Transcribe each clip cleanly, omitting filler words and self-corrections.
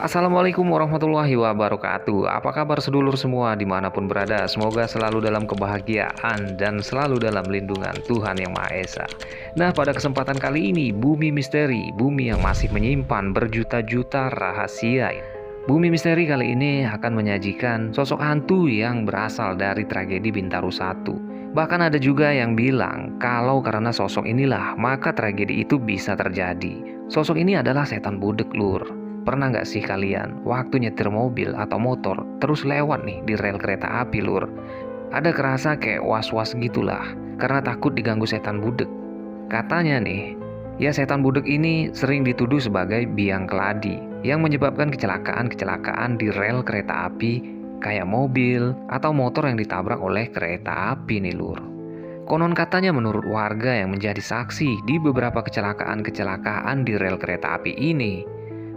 Assalamualaikum warahmatullahi wabarakatuh. Apa kabar sedulur semua dimanapun berada? Semoga selalu dalam kebahagiaan dan selalu dalam lindungan Tuhan Yang Maha Esa. Nah, pada kesempatan kali ini, Bumi Misteri, bumi yang masih menyimpan berjuta-juta rahasia. Bumi Misteri kali ini akan menyajikan sosok hantu yang berasal dari tragedi Bintaro 1. Bahkan ada juga yang bilang kalau karena sosok inilah maka tragedi itu bisa terjadi. Sosok ini adalah setan budek, lur. Pernah nggak sih kalian waktu nyetir mobil atau motor terus lewat nih di rel kereta api, lur? Ada kerasa kayak was-was gitulah karena takut diganggu setan budek. Katanya nih, ya setan budek ini sering dituduh sebagai biang keladi yang menyebabkan kecelakaan-kecelakaan di rel kereta api kayak mobil atau motor yang ditabrak oleh kereta api nih, lur. Konon katanya menurut warga yang menjadi saksi di beberapa kecelakaan-kecelakaan di rel kereta api ini,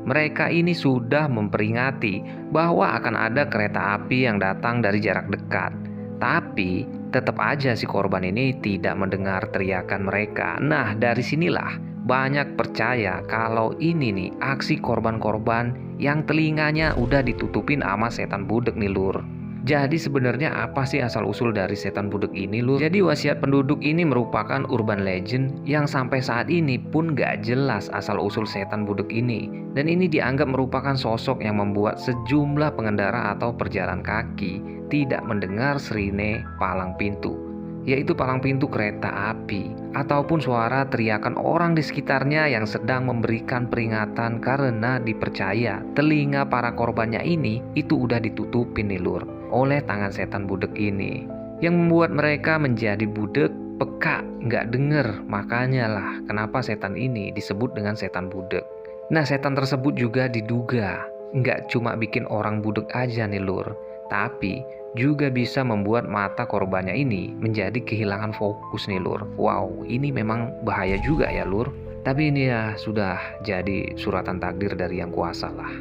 mereka ini sudah memperingati bahwa akan ada kereta api yang datang dari jarak dekat. Tapi tetap aja si korban ini tidak mendengar teriakan mereka. Nah, dari sinilah banyak percaya kalau ini nih aksi korban-korban yang telinganya udah ditutupin sama setan budek nih, lur. Jadi sebenarnya apa sih asal-usul dari setan budek ini, lur? Jadi wasiat penduduk ini merupakan urban legend yang sampai saat ini pun gak jelas asal-usul setan budek ini. Dan ini dianggap merupakan sosok yang membuat sejumlah pengendara atau perjalan kaki tidak mendengar sirine palang pintu, yaitu palang pintu kereta api, ataupun suara teriakan orang di sekitarnya yang sedang memberikan peringatan karena dipercaya telinga para korbannya ini itu udah ditutupin nih, lur, oleh tangan setan budek ini, yang membuat mereka menjadi budek, peka, nggak denger. Makanya lah kenapa setan ini disebut dengan setan budek. Nah, setan tersebut juga diduga nggak cuma bikin orang budek aja nih, lur, tapi juga bisa membuat mata korbannya ini menjadi kehilangan fokus nih, lur. Wow, ini memang bahaya juga ya, lur. Tapi ini ya sudah jadi suratan takdir dari Yang Kuasa lah.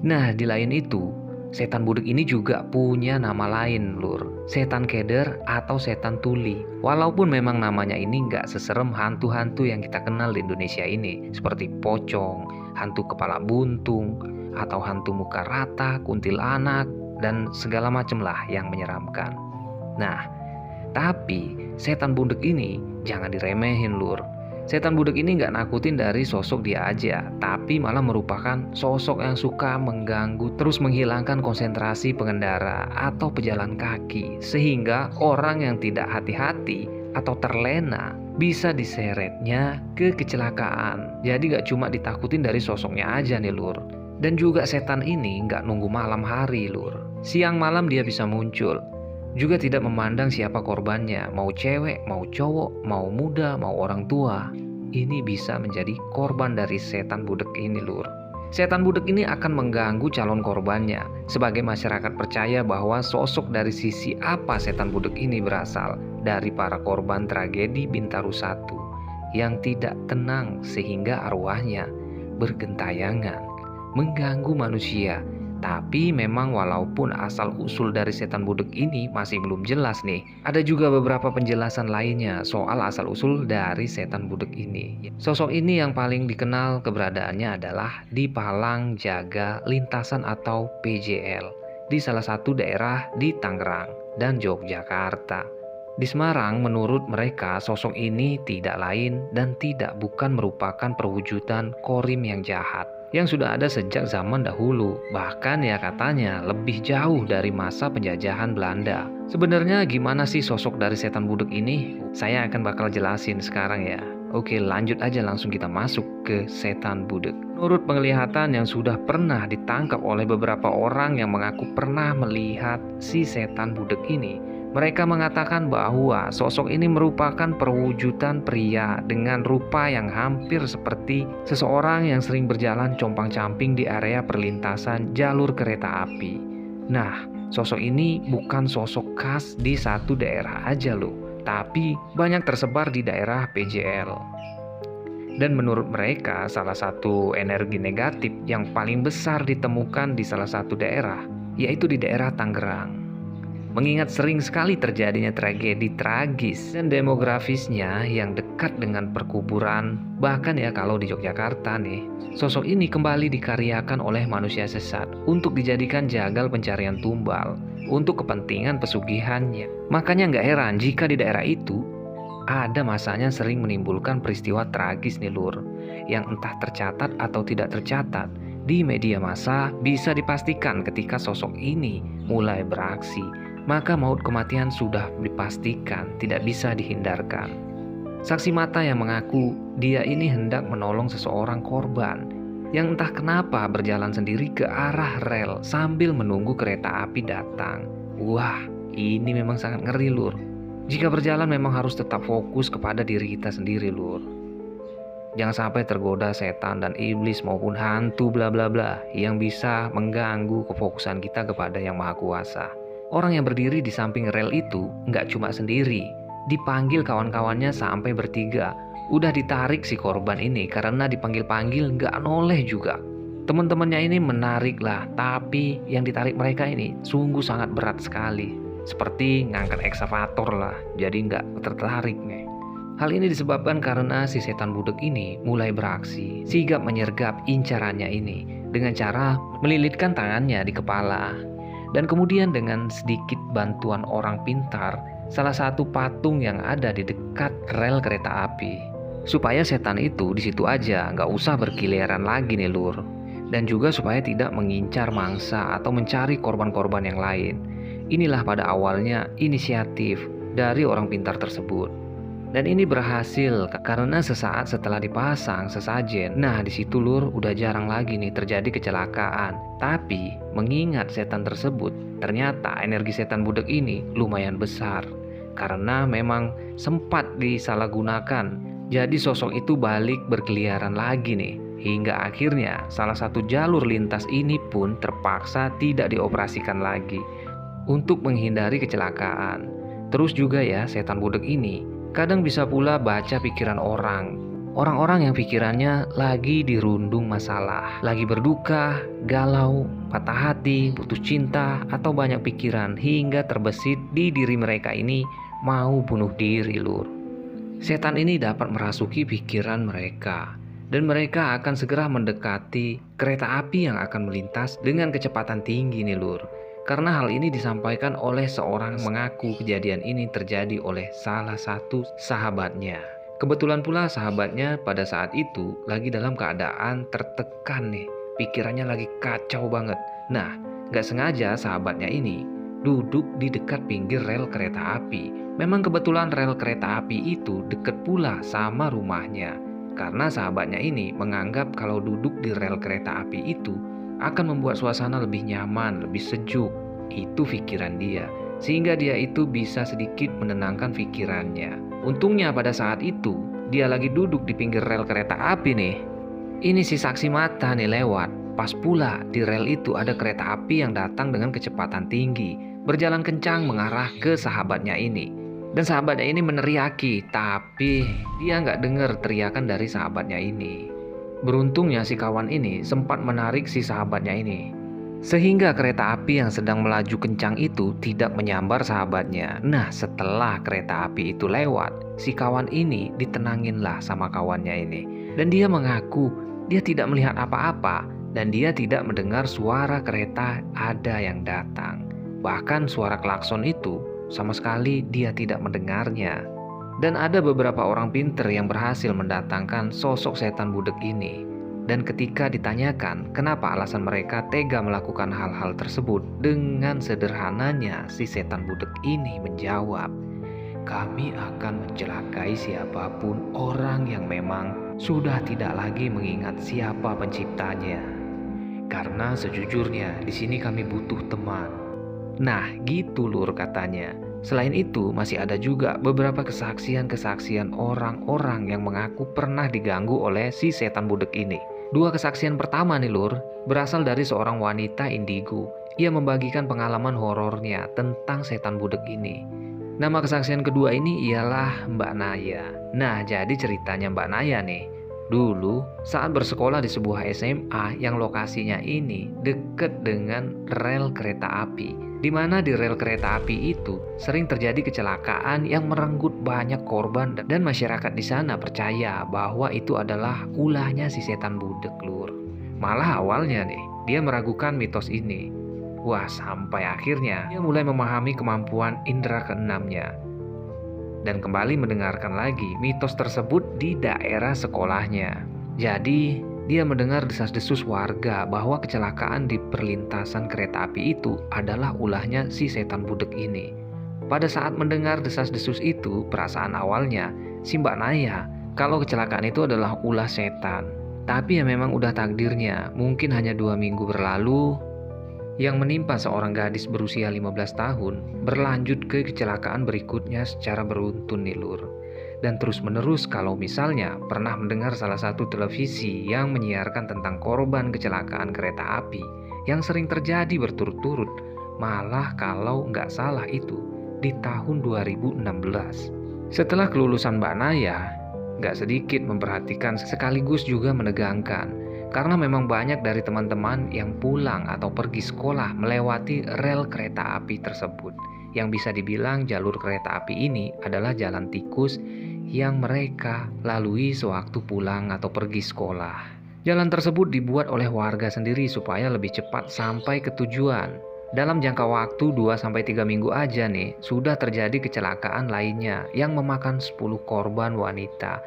Nah, di lain itu, setan budek ini juga punya nama lain, lur. Setan keder atau setan tuli. Walaupun memang namanya ini nggak seserem hantu-hantu yang kita kenal di Indonesia ini, seperti pocong, hantu kepala buntung, atau hantu muka rata, kuntilanak, dan segala macam lah yang menyeramkan. Nah, tapi setan budek ini jangan diremehin, lur. Setan budek ini nggak nakutin dari sosok dia aja, tapi malah merupakan sosok yang suka mengganggu, terus menghilangkan konsentrasi pengendara atau pejalan kaki, sehingga orang yang tidak hati-hati atau terlena bisa diseretnya ke kecelakaan. Jadi nggak cuma ditakutin dari sosoknya aja nih, lur. Dan juga setan ini nggak nunggu malam hari, lur. Siang malam dia bisa muncul. Juga tidak memandang siapa korbannya, mau cewek, mau cowok, mau muda, mau orang tua. Ini bisa menjadi korban dari setan budek ini, lur. Setan budek ini akan mengganggu calon korbannya. Sebagai masyarakat percaya bahwa sosok dari sisi apa setan budek ini berasal dari para korban tragedi Bintaro 1 yang tidak tenang sehingga arwahnya bergentayangan mengganggu manusia. Tapi memang walaupun asal-usul dari setan budek ini masih belum jelas nih, ada juga beberapa penjelasan lainnya soal asal-usul dari setan budek ini. Sosok ini yang paling dikenal keberadaannya adalah di Palang Jaga Lintasan atau PJL di salah satu daerah di Tangerang dan Yogyakarta. Di Semarang, menurut mereka sosok ini tidak lain dan tidak bukan merupakan perwujudan korim yang jahat yang sudah ada sejak zaman dahulu, bahkan ya katanya lebih jauh dari masa penjajahan Belanda. Sebenarnya gimana sih sosok dari setan budek ini? Saya akan bakal jelasin sekarang ya. Oke, lanjut aja, langsung kita masuk ke setan budek. Menurut penglihatan yang sudah pernah ditangkap oleh beberapa orang yang mengaku pernah melihat si setan budek ini, mereka mengatakan bahwa sosok ini merupakan perwujudan pria dengan rupa yang hampir seperti seseorang yang sering berjalan compang-camping di area perlintasan jalur kereta api. Nah, sosok ini bukan sosok khas di satu daerah aja loh, tapi banyak tersebar di daerah PJL. Dan menurut mereka, salah satu energi negatif yang paling besar ditemukan di salah satu daerah, yaitu di daerah Tangerang. mengingat sering sekali terjadinya tragedi tragis dan demografisnya yang dekat dengan perkuburan. Bahkan ya kalau di Yogyakarta nih, sosok ini kembali dikaryakan oleh manusia sesat untuk dijadikan jagal pencarian tumbal untuk kepentingan pesugihannya. Makanya nggak heran jika di daerah itu ada masanya sering menimbulkan peristiwa tragis nih lur, yang entah tercatat atau tidak tercatat di media massa. Bisa dipastikan ketika sosok ini mulai beraksi, maka maut kematian sudah dipastikan tidak bisa dihindarkan. Saksi mata yang mengaku dia ini hendak menolong seseorang korban yang entah kenapa berjalan sendiri ke arah rel sambil menunggu kereta api datang. Wah, ini memang sangat ngeri lur. Jika berjalan memang harus tetap fokus kepada diri kita sendiri lur. Jangan sampai tergoda setan dan iblis maupun hantu bla bla bla yang bisa mengganggu kefokusan kita kepada Yang Maha Kuasa. Orang yang berdiri di samping rel itu nggak cuma sendiri, dipanggil kawan-kawannya sampai bertiga. Udah ditarik si korban ini karena dipanggil-panggil nggak noleh juga. Teman-temannya ini menarik lah, tapi yang ditarik mereka ini sungguh sangat berat sekali. Seperti ngangkat ekskavator lah, jadi nggak tertarik nih. Hal ini disebabkan karena si setan budek ini mulai beraksi, sigap menyergap incarannya ini dengan cara melilitkan tangannya di kepala. Dan kemudian dengan sedikit bantuan orang pintar, salah satu patung yang ada di dekat rel kereta api, supaya setan itu di situ aja, nggak usah berkeliaran lagi nih lur. Dan juga supaya tidak mengincar mangsa atau mencari korban-korban yang lain. Inilah pada awalnya inisiatif dari orang pintar tersebut. Dan ini berhasil karena sesaat setelah dipasang sesajen, nah di situ lur udah jarang lagi nih terjadi kecelakaan. Tapi mengingat setan tersebut, ternyata energi setan budek ini lumayan besar. Karena memang sempat disalahgunakan. Jadi sosok itu balik berkeliaran lagi nih. Hingga akhirnya salah satu jalur lintas ini pun terpaksa tidak dioperasikan lagi untuk menghindari kecelakaan. Terus juga ya, setan budek ini kadang bisa pula baca pikiran orang. Orang-orang yang pikirannya lagi dirundung masalah, lagi berduka, galau, patah hati, putus cinta, atau banyak pikiran hingga terbesit di diri mereka ini mau bunuh diri lur. Setan ini dapat merasuki pikiran mereka dan mereka akan segera mendekati kereta api yang akan melintas dengan kecepatan tinggi nih lur. Karena hal ini disampaikan oleh seorang mengaku kejadian ini terjadi oleh salah satu sahabatnya. Kebetulan pula sahabatnya pada saat itu lagi dalam keadaan tertekan nih. Pikirannya lagi kacau banget. Nah, gak sengaja sahabatnya ini duduk di dekat pinggir rel kereta api. Memang kebetulan rel kereta api itu deket pula sama rumahnya. Karena sahabatnya ini menganggap kalau duduk di rel kereta api itu akan membuat suasana lebih nyaman, lebih sejuk. Itu pikiran dia. Sehingga dia itu bisa sedikit menenangkan pikirannya. Untungnya pada saat itu, dia lagi duduk di pinggir rel kereta api nih. Ini si saksi mata nih lewat. Pas pula di rel itu ada kereta api yang datang dengan kecepatan tinggi. Berjalan kencang mengarah ke sahabatnya ini. Dan sahabatnya ini meneriaki, tapi dia nggak dengar teriakan dari sahabatnya ini. Beruntungnya si kawan ini sempat menarik si sahabatnya ini, sehingga kereta api yang sedang melaju kencang itu tidak menyambar sahabatnya. Nah, setelah kereta api itu lewat, si kawan ini ditenanginlah sama kawannya ini. Dan dia mengaku dia tidak melihat apa-apa dan dia tidak mendengar suara kereta ada yang datang. Bahkan suara klakson itu sama sekali dia tidak mendengarnya. Dan ada beberapa orang pinter yang berhasil mendatangkan sosok setan budek ini. Dan ketika ditanyakan kenapa alasan mereka tega melakukan hal-hal tersebut, dengan sederhananya si setan budek ini menjawab, "Kami akan mencelakai siapapun orang yang memang sudah tidak lagi mengingat siapa penciptanya. Karena sejujurnya di sini kami butuh teman." Nah, gitu lur katanya. Selain itu, masih ada juga beberapa kesaksian-kesaksian orang-orang yang mengaku pernah diganggu oleh si setan budek ini. Dua kesaksian pertama nih lur, berasal dari seorang wanita indigo. Ia membagikan pengalaman horornya tentang setan budek ini. Nama kesaksian kedua ini ialah Mbak Naya. Nah, jadi ceritanya Mbak Naya nih. Dulu, saat bersekolah di sebuah SMA yang lokasinya ini deket dengan rel kereta api. di mana di rel kereta api itu sering terjadi kecelakaan yang merenggut banyak korban dan masyarakat di sana percaya bahwa itu adalah ulahnya si setan budek, Lur. Malah awalnya nih, dia meragukan mitos ini. Wah, sampai akhirnya dia mulai memahami kemampuan indera keenamnya dan kembali mendengarkan lagi mitos tersebut di daerah sekolahnya. Jadi, dia mendengar desas-desus warga bahwa kecelakaan di perlintasan kereta api itu adalah ulahnya si setan budek ini. Pada saat mendengar desas-desus itu, perasaan awalnya si Mbak Naya kalau kecelakaan itu adalah ulah setan. Tapi ya memang udah takdirnya, mungkin hanya 2 minggu berlalu yang menimpa seorang gadis berusia 15 tahun berlanjut ke kecelakaan berikutnya secara beruntun nih, Lur. Dan terus-menerus kalau misalnya pernah mendengar salah satu televisi yang menyiarkan tentang korban kecelakaan kereta api yang sering terjadi berturut-turut, malah kalau nggak salah itu di tahun 2016. Setelah kelulusan Mbak Naya, nggak sedikit memperhatikan sekaligus juga menegangkan, karena memang banyak dari teman-teman yang pulang atau pergi sekolah melewati rel kereta api tersebut. Yang bisa dibilang jalur kereta api ini adalah jalan tikus yang mereka lalui sewaktu pulang atau pergi sekolah. Jalan tersebut dibuat oleh warga sendiri supaya lebih cepat sampai ke tujuan. Dalam jangka waktu 2-3 minggu aja nih, sudah terjadi kecelakaan lainnya yang memakan 10 korban wanita.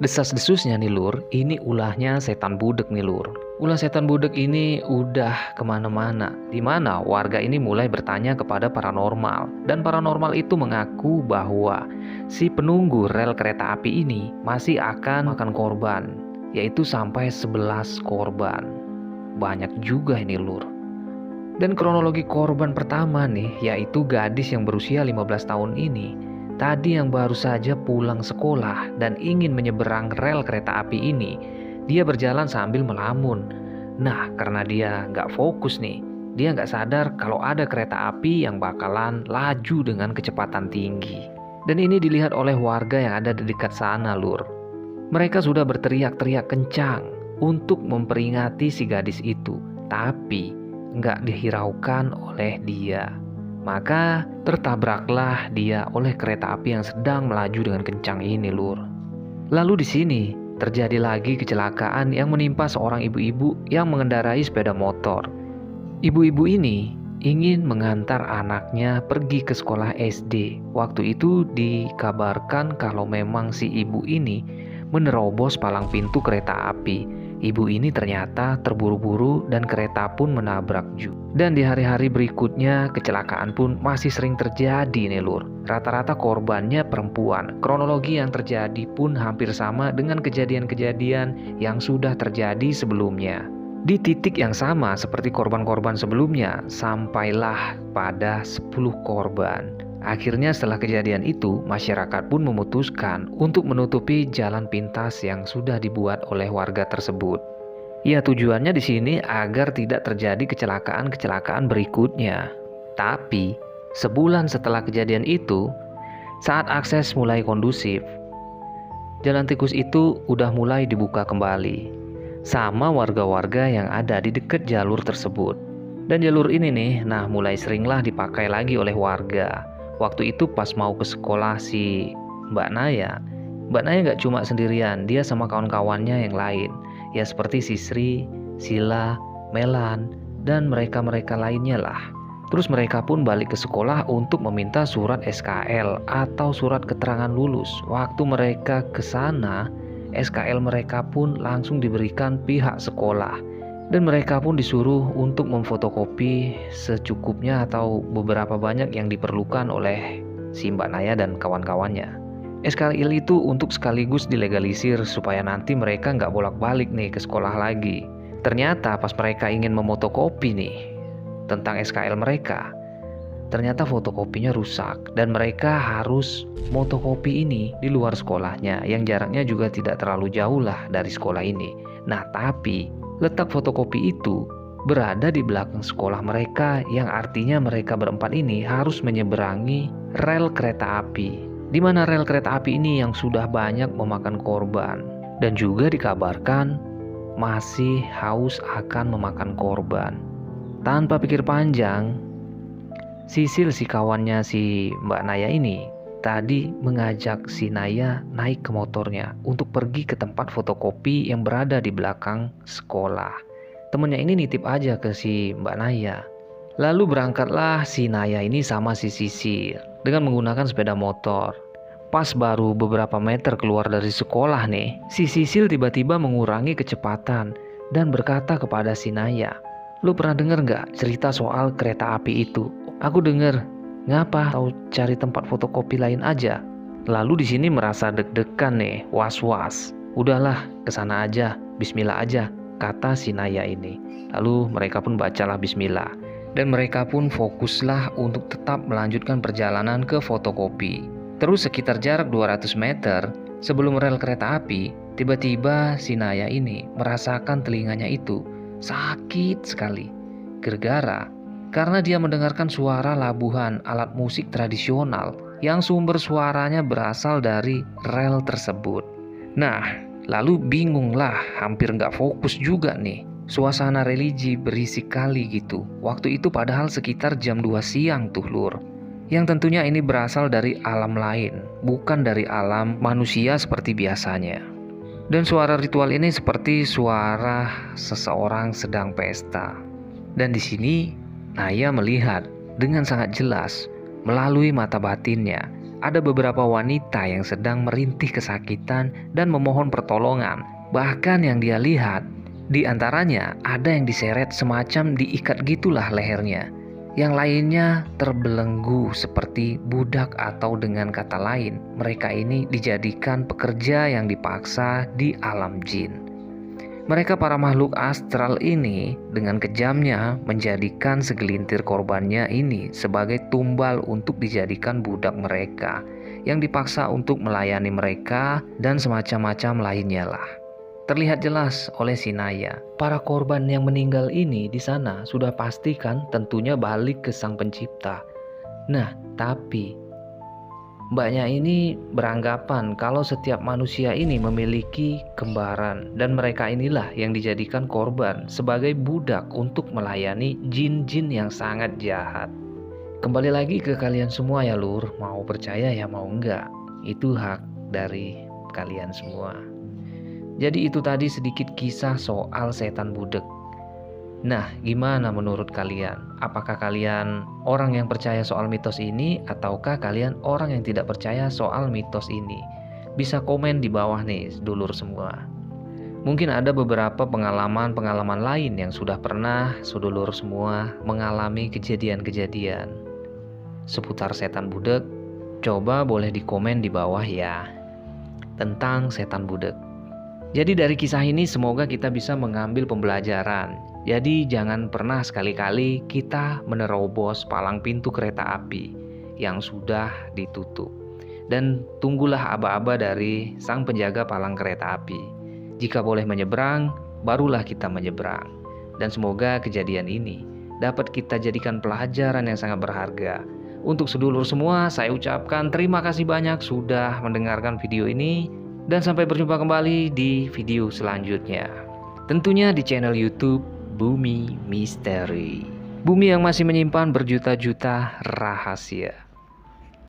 Desas-desusnya nih, Lur, ini ulahnya setan budek nih, Lur. Ulah setan budek ini udah kemana-mana, dimana warga ini mulai bertanya kepada paranormal. Dan paranormal itu mengaku bahwa si penunggu rel kereta api ini masih akan makan korban, yaitu sampai 11 korban. Banyak juga ini, Lur. Dan kronologi korban pertama nih, yaitu gadis yang berusia 15 tahun ini. Tadi yang baru saja pulang sekolah dan ingin menyeberang rel kereta api ini, dia berjalan sambil melamun. Nah, karena dia nggak fokus nih, dia nggak sadar kalau ada kereta api yang bakalan laju dengan kecepatan tinggi. Dan ini dilihat oleh warga yang ada di dekat sana, Lur. Mereka sudah berteriak-teriak kencang untuk memperingati si gadis itu, tapi nggak dihiraukan oleh dia. Maka tertabraklah dia oleh kereta api yang sedang melaju dengan kencang ini, Lur. Lalu di sini terjadi lagi kecelakaan yang menimpa seorang ibu-ibu yang mengendarai sepeda motor. Ibu-ibu ini ingin mengantar anaknya pergi ke sekolah SD. Waktu itu dikabarkan kalau memang si ibu ini menerobos palang pintu kereta api. Ibu ini ternyata terburu-buru dan kereta pun menabrak juga. Dan di hari-hari berikutnya kecelakaan pun masih sering terjadi nih, Lur. Rata-rata korbannya perempuan. Kronologi yang terjadi pun hampir sama dengan kejadian-kejadian yang sudah terjadi sebelumnya. Di titik yang sama seperti korban-korban sebelumnya, sampailah pada 10 korban. Akhirnya setelah kejadian itu, masyarakat pun memutuskan untuk menutupi jalan pintas yang sudah dibuat oleh warga tersebut. Ya, tujuannya di sini agar tidak terjadi kecelakaan-kecelakaan berikutnya. Tapi, sebulan setelah kejadian itu, saat akses mulai kondusif, jalan tikus itu udah mulai dibuka kembali sama warga-warga yang ada di dekat jalur tersebut. Dan jalur ini nih, mulai seringlah dipakai lagi oleh warga. Waktu itu pas mau ke sekolah si Mbak Naya nggak cuma sendirian, dia sama kawan-kawannya yang lain. Ya seperti Sisri, Sila, Melan, dan mereka-mereka lainnya lah. Terus mereka pun balik ke sekolah untuk meminta surat SKL atau surat keterangan lulus. Waktu mereka ke sana, SKL mereka pun langsung diberikan pihak sekolah. Dan mereka pun disuruh untuk memfotokopi secukupnya atau beberapa banyak yang diperlukan oleh si Mbak Naya dan kawan-kawannya. SKL itu untuk sekaligus dilegalisir supaya nanti mereka nggak bolak-balik nih ke sekolah lagi. Ternyata pas mereka ingin memotokopi nih tentang SKL mereka, ternyata fotokopinya rusak dan mereka harus motokopi ini di luar sekolahnya yang jaraknya juga tidak terlalu jauh lah dari sekolah ini. Nah, tapi letak fotokopi itu berada di belakang sekolah mereka, yang artinya mereka berempat ini harus menyeberangi rel kereta api. Di mana rel kereta api ini yang sudah banyak memakan korban dan juga dikabarkan masih haus akan memakan korban. Tanpa pikir panjang, Sisil si kawannya si Mbak Naya ini tadi mengajak si Naya naik ke motornya untuk pergi ke tempat fotokopi yang berada di belakang sekolah. Temennya ini nitip aja ke si Mbak Naya. Lalu berangkatlah si Naya ini sama si Sisil dengan menggunakan sepeda motor. Pas baru beberapa meter keluar dari sekolah nih, si Sisil tiba-tiba mengurangi kecepatan dan berkata kepada si Naya, "Lu pernah denger nggak cerita soal kereta api itu?" "Aku denger." "Ngapa tahu cari tempat fotokopi lain aja?" Lalu di sini merasa deg-degan nih, was-was. "Udahlah, kesana aja, bismillah aja," kata si Naya ini. Lalu mereka pun bacalah bismillah. Dan mereka pun fokuslah untuk tetap melanjutkan perjalanan ke fotokopi. Terus sekitar jarak 200 meter sebelum rel kereta api, tiba-tiba si Naya ini merasakan telinganya itu sakit sekali. Gara-gara karena dia mendengarkan suara labuhan alat musik tradisional yang sumber suaranya berasal dari rel tersebut. Nah, lalu bingunglah, hampir nggak fokus juga nih. Suasana religi berisik kali gitu. Waktu itu padahal sekitar jam 2 siang tuh lur. Yang tentunya ini berasal dari alam lain, bukan dari alam manusia seperti biasanya. Dan suara ritual ini seperti suara seseorang sedang pesta. Dan di sini Naya melihat dengan sangat jelas melalui mata batinnya ada beberapa wanita yang sedang merintih kesakitan dan memohon pertolongan. Bahkan yang dia lihat di antaranya ada yang diseret semacam diikat gitulah lehernya. Yang lainnya terbelenggu seperti budak, atau dengan kata lain mereka ini dijadikan pekerja yang dipaksa di alam jin. Mereka para makhluk astral ini dengan kejamnya menjadikan segelintir korbannya ini sebagai tumbal untuk dijadikan budak mereka yang dipaksa untuk melayani mereka dan semacam-macam lainnya lah. Terlihat jelas oleh si Naya, para korban yang meninggal ini di sana sudah pasti kan tentunya balik ke Sang Pencipta. Nah, tapi mbaknya ini beranggapan kalau setiap manusia ini memiliki kembaran dan mereka inilah yang dijadikan korban sebagai budak untuk melayani jin-jin yang sangat jahat. Kembali lagi ke kalian semua ya lur, mau percaya ya mau enggak, itu hak dari kalian semua. Jadi itu tadi sedikit kisah soal setan budek. Nah, gimana menurut kalian? Apakah kalian orang yang percaya soal mitos ini ataukah kalian orang yang tidak percaya soal mitos ini? Bisa komen di bawah nih, dulur semua. Mungkin ada beberapa pengalaman-pengalaman lain yang sudah pernah sedulur semua mengalami kejadian-kejadian seputar setan budek. Coba boleh di komen di bawah ya tentang setan budek. Jadi dari kisah ini semoga kita bisa mengambil pembelajaran. Jadi jangan pernah sekali-kali kita menerobos palang pintu kereta api yang sudah ditutup. Dan tunggulah aba-aba dari sang penjaga palang kereta api. Jika boleh menyeberang, barulah kita menyeberang. Dan semoga kejadian ini dapat kita jadikan pelajaran yang sangat berharga. Untuk sedulur semua, saya ucapkan terima kasih banyak sudah mendengarkan video ini. Dan sampai berjumpa kembali di video selanjutnya. Tentunya di channel YouTube Bumi Misteri. Bumi yang masih menyimpan berjuta-juta rahasia.